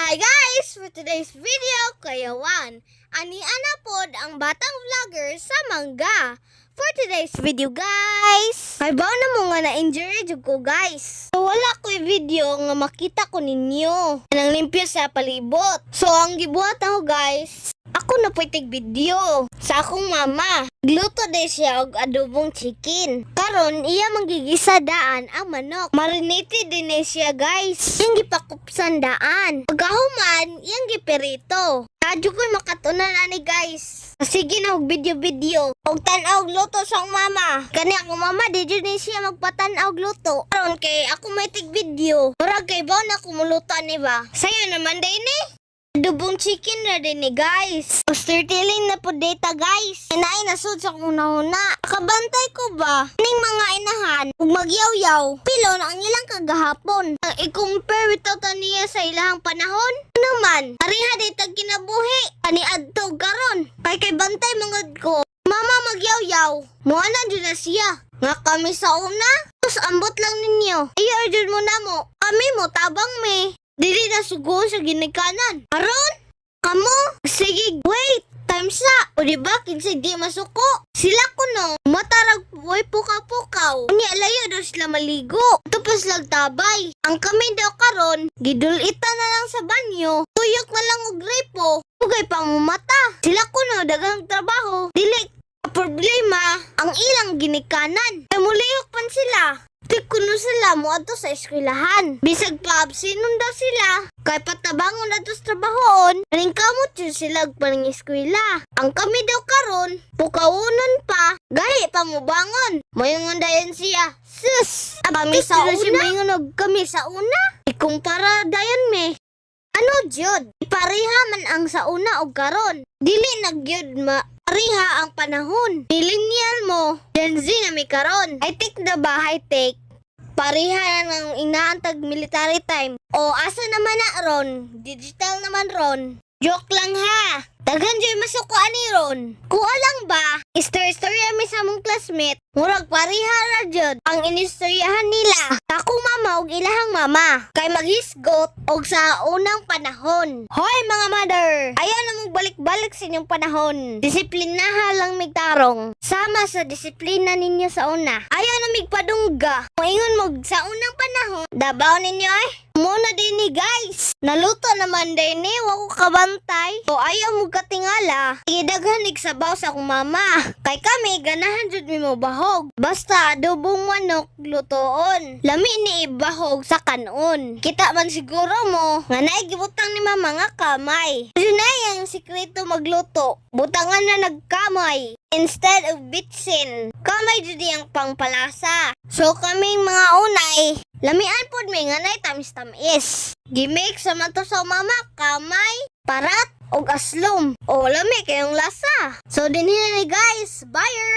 Hi guys! For today's video, kayawan. Ani ana pod ang batang vlogger sa mangga. For today's video guys, ay ba na mo nga na-injury jud ko guys. So wala ko'y video nga makita ko ninyo. Nang limpyo sa palibot. So ang gibuhat ako guys, ako na pweteg video sa akong mama. Gluto din siya og adobong chicken. Karon iya manggigisa daan ang manok. Marinated din siya guys. Yang gipakupsan daan. Pagkahuman, yang giperito. Radyo ko'y makatunan ani guys. Sige na og video-video. Og tan-aw og luto sa akong mama. Kani akong mama di jud ni siya magpatan-aw og luto. Karon kay ako may tig video. Murag kay baw na kumuluto ni ba. Sayo naman day ni. Adobong chicken na din ni guys. Ostertiling na po data guys. Inaay nasud sa kong nahuna. Kabantay ko ba? Ning mga inahan, ug magyaw-yaw. Pilo na ang ilang kagahapon. Ang i-compare with niya sa ilang panahon. Ano man? Ariha di tag kinabuhi. Ani adto karon. Kay bantay mga ko. Mama magyaw-yaw. Muana dyan na siya. Nga kami sa una. Tapos ambot lang ninyo. Ayaw dyan mo na mo. Kami mo tabang me. Dili na sugo sa ginikanan. Aron? Kamo? Sige, wait. Time's up. O diba, kinsay di masuko. Sila ko no. Matarag way pukaw-pukaw. Unya layo daw sila maligo. Tapos tabay. Ang kami daw karon, gidulita na lang sa banyo. Tuyok na lang og repo. Ugay pang mata. Sila ko no, dagang trabaho. Dili problema ang ilang ginikanan. Ay muliyok pan sila. Kuno sila mo ato sa eskwelahan. Bisag pa absinon daw sila. Kay patabangon ato sa trabahoon. Kaning kamot yun sila paning eskwela. Ang kami daw karon, pukawunon pa. Gahi pa mo bangon. Mayungon dayon siya. Sus! Kami sa una? Kami sa una? Ikumpara dayon me. Ano jud? Ipareha man ang sa una o karon. Dili nagyud Ariha ang panahon. Millennial mo. Gen Z na may karon. High-tech na ba? High-tech? Pariha ng inaantag military time. O asa naman na ron? Digital naman ron. Joke lang ha. Daghan dyan masuko ani ron. Kuha lang ba? Istorya mi sa mong classmate. Murag pariha ra jud ang inistoryahan nila. Akong mama og ilahang mama. Kay maghisgot og sa unang panahon. Hoy mga mother! Ayaw na mong balik-balik sa inyong panahon. Disiplinaha lang migtarong. Sama sa disiplina ninyo sa una. Ayaw na migpadungga. Moingon mo sa unang panahon. Dabaw ninyo eh. Muna din ni guys. Naluto naman din ni. Wako kabantay. O ayaw mo katingala. Idaghan sabaw sa akong mama. Kay kami ganahan jud mi mo bahog. Basta adobong manok lutoon. Lami ni ibahog sa kanon. Kita man siguro mo nga naigibutang ni mama nga kamay. Yun na yung sikreto magluto. Butangan na nagkamay. Instead of bitsin. Kamay jud ang pangpalasa. So kaming mga unay, lamian pod may nga nay tamis-tamis. Gimik sa man to sa mama, kamay, parat, og aslom. O lami kayong lasa. So dinhi na ni guys. Bye!